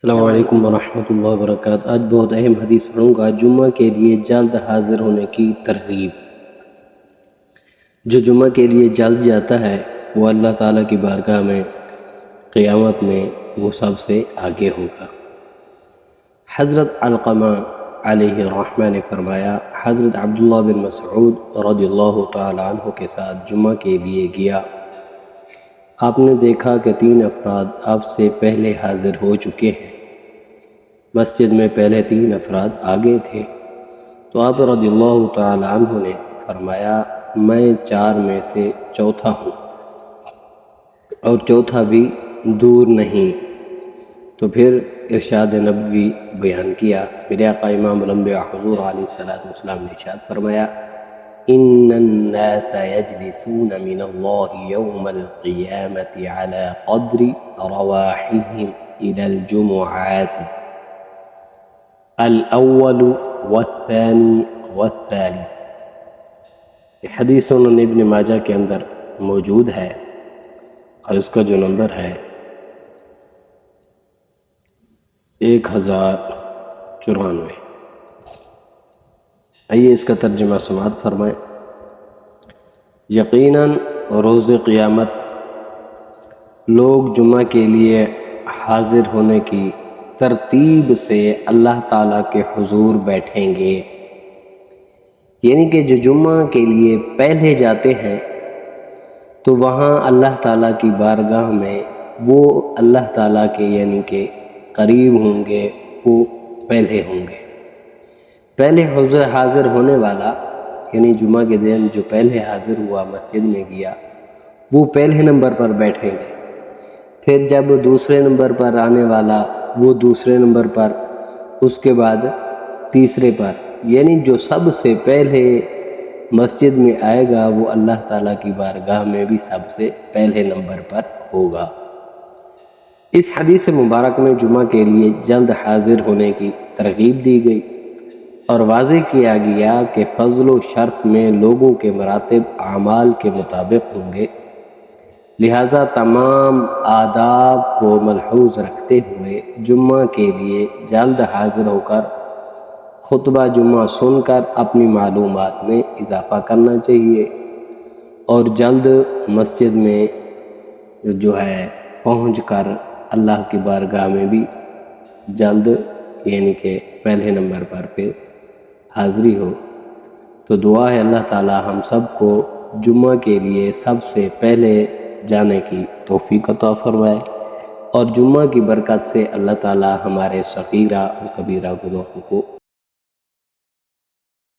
السلام علیکم ورحمۃ اللہ وبرکاتہ۔ آج بہت اہم حدیث پڑھوں گا، جمعہ کے لیے جلد حاضر ہونے کی ترغیب۔ جو جمعہ کے لیے جلد جاتا ہے وہ اللہ تعالیٰ کی بارگاہ میں قیامت میں وہ سب سے آگے ہوگا۔ حضرت علقمہ علیہ الرحمہ نے فرمایا، حضرت عبداللہ بن مسعود رضی اللہ تعالیٰ عنہ کے ساتھ جمعہ کے لیے گیا۔ آپ نے دیکھا کہ 3 افراد آپ سے پہلے حاضر ہو چکے ہیں۔ مسجد میں پہلے 3 افراد آگے تھے، تو آپ رضی اللہ تعالیٰ عنہ نے فرمایا، میں 4 میں سے چوتھا ہوں اور چوتھا بھی دور نہیں۔ تو پھر ارشاد نبوی بیان کیا۔ میرے آقا امام الانبیاء حضور علیہ السلام نے ارشاد فرمایا، ان الناس يجلسون من الله يوم القيامة على قدر رواحهم الى الجمعات الاول والثاني والثالث۔ یہ حدیث سنن ابن ماجہ کے اندر موجود ہے اور اس کا جو نمبر ہے 1094۔ آئیے اس کا ترجمہ سماعت فرمائیں۔ یقیناً روز قیامت لوگ جمعہ کے لیے حاضر ہونے کی ترتیب سے اللہ تعالیٰ کے حضور بیٹھیں گے، یعنی کہ جو جمعہ کے لیے پہلے جاتے ہیں تو وہاں اللہ تعالیٰ کی بارگاہ میں وہ اللہ تعالیٰ کے یعنی کہ قریب ہوں گے، وہ پہلے ہوں گے۔ پہلے حاضر ہونے والا یعنی جمعہ کے دن جو پہلے حاضر ہوا مسجد میں گیا وہ پہلے نمبر پر بیٹھیں گے۔ پھر جب دوسرے نمبر پر آنے والا وہ دوسرے نمبر پر، اس کے بعد تیسرے پر، یعنی جو سب سے پہلے مسجد میں آئے گا وہ اللہ تعالیٰ کی بارگاہ میں بھی سب سے پہلے نمبر پر ہوگا۔ اس حدیث مبارک میں جمعہ کے لیے جلد حاضر ہونے کی ترغیب دی گئی اور واضح کیا گیا کہ فضل و شرف میں لوگوں کے مراتب اعمال کے مطابق ہوں گے، لہٰذا تمام آداب کو ملحوظ رکھتے ہوئے جمعہ کے لیے جلد حاضر ہو کر خطبہ جمعہ سن کر اپنی معلومات میں اضافہ کرنا چاہیے اور جلد مسجد میں جو ہے پہنچ کر اللہ کی بارگاہ میں بھی جلد یعنی کہ پہلے نمبر پر پھر حاضری ہو۔ تو دعا ہے اللہ تعالی ہم سب کو جمعہ کے لیے سب سے پہلے جانے کی توفیق عطا فرمائے اور جمعہ کی برکت سے اللہ تعالی ہمارے صغیرہ اور کبیرہ گناہوں کو